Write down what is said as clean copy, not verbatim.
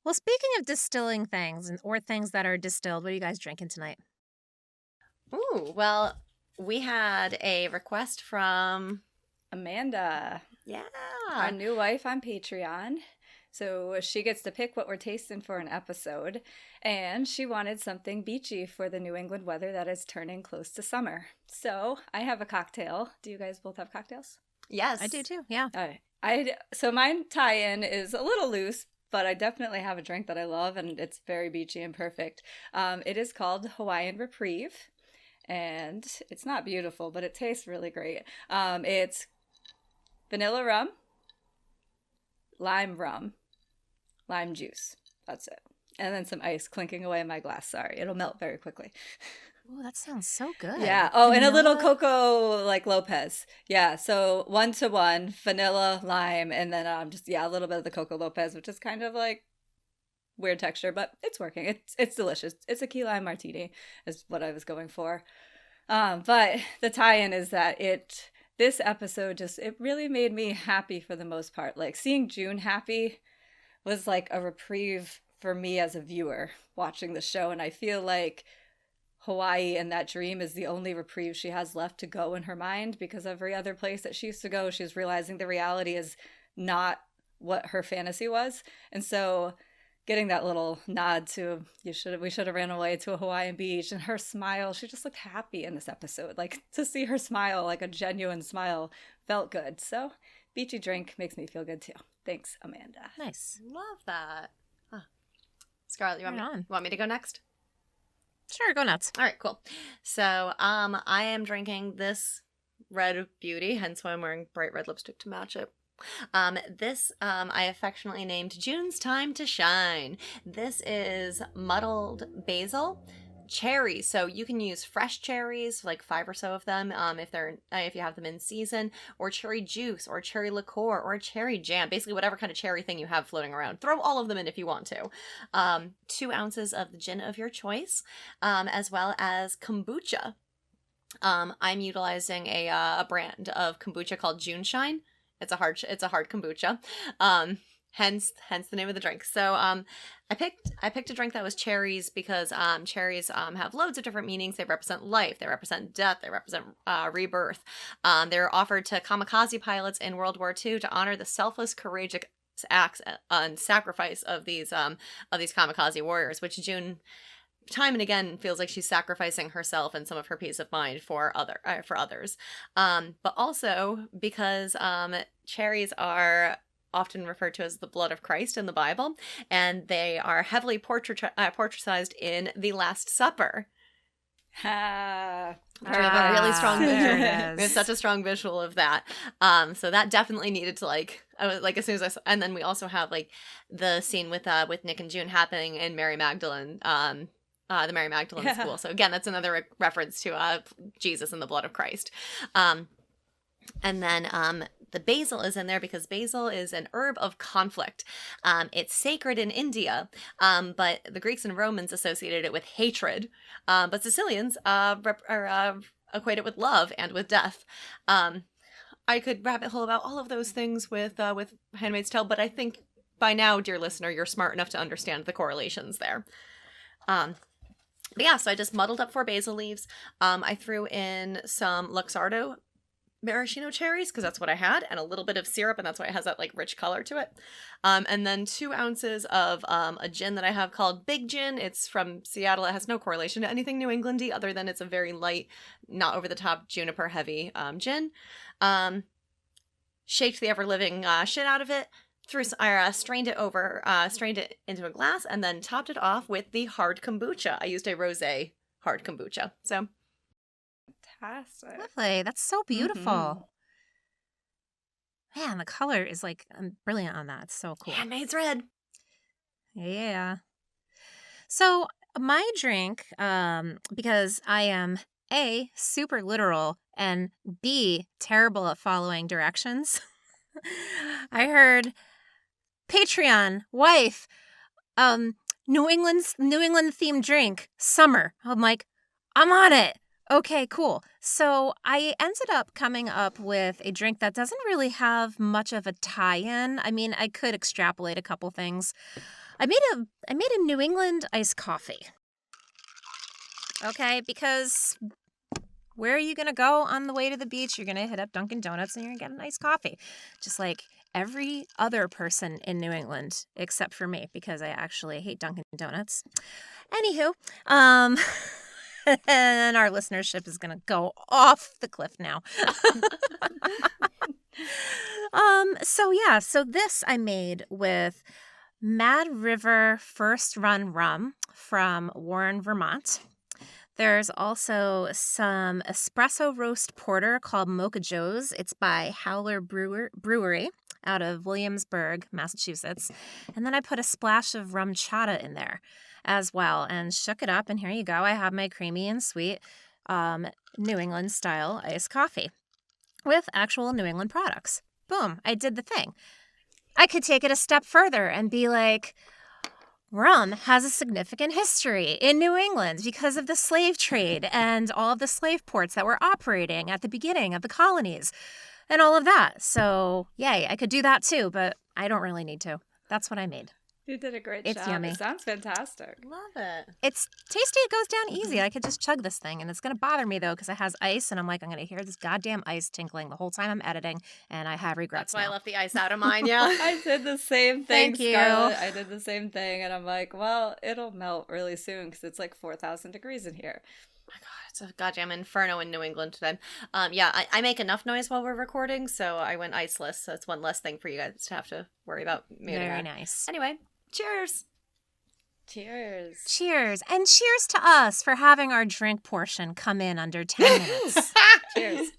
Well, speaking of distilling things or things that are distilled, what are you guys drinking tonight? Ooh, well, we had a request from Amanda, our yeah. new wife on Patreon. So she gets to pick what we're tasting for an episode. And she wanted something beachy for the New England weather that is turning close to summer. So I have a cocktail. Do you guys both have cocktails? Yes. I do too. Yeah. All right. So mine tie-in is a little loose, but I definitely have a drink that I love, and it's very beachy and perfect. It is called Hawaiian Reprieve, and it's not beautiful, but it tastes really great. It's vanilla rum, lime juice. That's it. And then some ice clinking away in my glass. Sorry, it'll melt very quickly. Oh, that sounds so good. Yeah. Oh, and a little Vanilla. cocoa like Lopez. Yeah. So 1-to-1 vanilla, lime, and then just a little bit of the cocoa Lopez, which is kind of like weird texture, but it's working. It's delicious. It's a key lime martini, is what I was going for. But the tie-in is that this episode it really made me happy for the most part. Like seeing June happy was like a reprieve for me as a viewer watching the show, and I feel like Hawaii and that dream is the only reprieve she has left to go in her mind, because every other place that she used to go, she's realizing the reality is not what her fantasy was. And so getting that little nod to we should have ran away to a Hawaiian beach, and her smile, she just looked happy in this episode. Like to see her smile, like a genuine smile, felt good. So beachy drink makes me feel good too. Thanks, Amanda. Nice. Love that. Huh. Scarlett, Right on. want me to go next? Sure, go nuts. All right, cool. So, I am drinking this red beauty, hence why I'm wearing bright red lipstick to match it. This I affectionately named June's Time to Shine. This is muddled basil cherries. So you can use fresh cherries, like 5 or so of them, if you have them in season, or cherry juice, or cherry liqueur, or cherry jam. Basically, whatever kind of cherry thing you have floating around. Throw all of them in if you want to. 2 ounces of the gin of your choice, as well as kombucha. I'm utilizing a brand of kombucha called June Shine. It's a hard kombucha. Hence the name of the drink. So I picked a drink that was cherries because cherries have loads of different meanings. They represent life, they represent death, they represent rebirth. They're offered to kamikaze pilots in World War II to honor the selfless, courageous acts and sacrifice of these kamikaze warriors, which June time and again feels like she's sacrificing herself and some of her peace of mind for others. But also because cherries are often referred to as the blood of Christ in the Bible, and they are heavily portraitized in The Last Supper. We have a really strong visual. We have such a strong visual of that. So that definitely needed to as soon as I saw, and then we also have like the scene with Nick and June happening in Mary Magdalene. The Mary Magdalene school. So again, that's another reference to Jesus and the blood of Christ. And then the basil is in there because basil is an herb of conflict. It's sacred in India, but the Greeks and Romans associated it with hatred. But Sicilians equate it with love and with death. I could rabbit hole about all of those things with Handmaid's Tale, but I think by now, dear listener, you're smart enough to understand the correlations there. But yeah, so I just muddled up 4 basil leaves. I threw in some Luxardo maraschino cherries because that's what I had, and a little bit of syrup, and that's why it has that like rich color to it. And then 2 ounces of a gin that I have called Big Gin. It's from Seattle. It has no correlation to anything New Englandy other than it's a very light, not over the top juniper heavy gin. Shaked the ever living shit out of it. Strained it into a glass, and then topped it off with the hard kombucha. I used a rosé hard kombucha. So fantastic. Lovely. That's so beautiful. Man, the color is like brilliant on that. It's so cool. Handmaid's red. Yeah. So my drink, because I am A, super literal, and B, terrible at following directions. I heard Patreon, wife, New England themed drink, summer. I'm like, I'm on it. Okay, cool. So I ended up coming up with a drink that doesn't really have much of a tie-in. I mean, I could extrapolate a couple things. I made a New England iced coffee. Okay, because where are you going to go on the way to the beach? You're going to hit up Dunkin' Donuts and you're going to get a nice coffee. Just like every other person in New England, except for me, because I actually hate Dunkin' Donuts. Anywho, and our listenership is going to go off the cliff now. So this I made with Mad River First Run rum from Warren, Vermont. There's also some espresso roast porter called Mocha Joe's. It's by Howler Brewery out of Williamsburg, Massachusetts. And then I put a splash of rum chata in there as well and shook it up. And here you go. I have my creamy and sweet New England style iced coffee with actual New England products. Boom, I did the thing. I could take it a step further and be like, rum has a significant history in New England because of the slave trade and all of the slave ports that were operating at the beginning of the colonies and all of that. So, yay, I could do that too, but I don't really need to. That's what I made. You did a great It's job. yummy. It sounds fantastic. Love it. It's tasty. It goes down easy. I could just chug this thing, and it's going to bother me, though, because it has ice, and I'm like, I'm going to hear this goddamn ice tinkling the whole time I'm editing, and I have regrets That's why I now. left the ice out of mine, yeah. I did the same thing, Thank you. Scarlett. I did the same thing, and I'm like, well, it'll melt really soon because it's like 4,000 degrees in here. My God, it's a goddamn inferno in New England today. I make enough noise while we're recording, so I went iceless, so it's one less thing for you guys to have to worry about muting. Very nice. Anyway, cheers. Cheers. Cheers. And cheers to us for having our drink portion come in under 10 minutes. Cheers.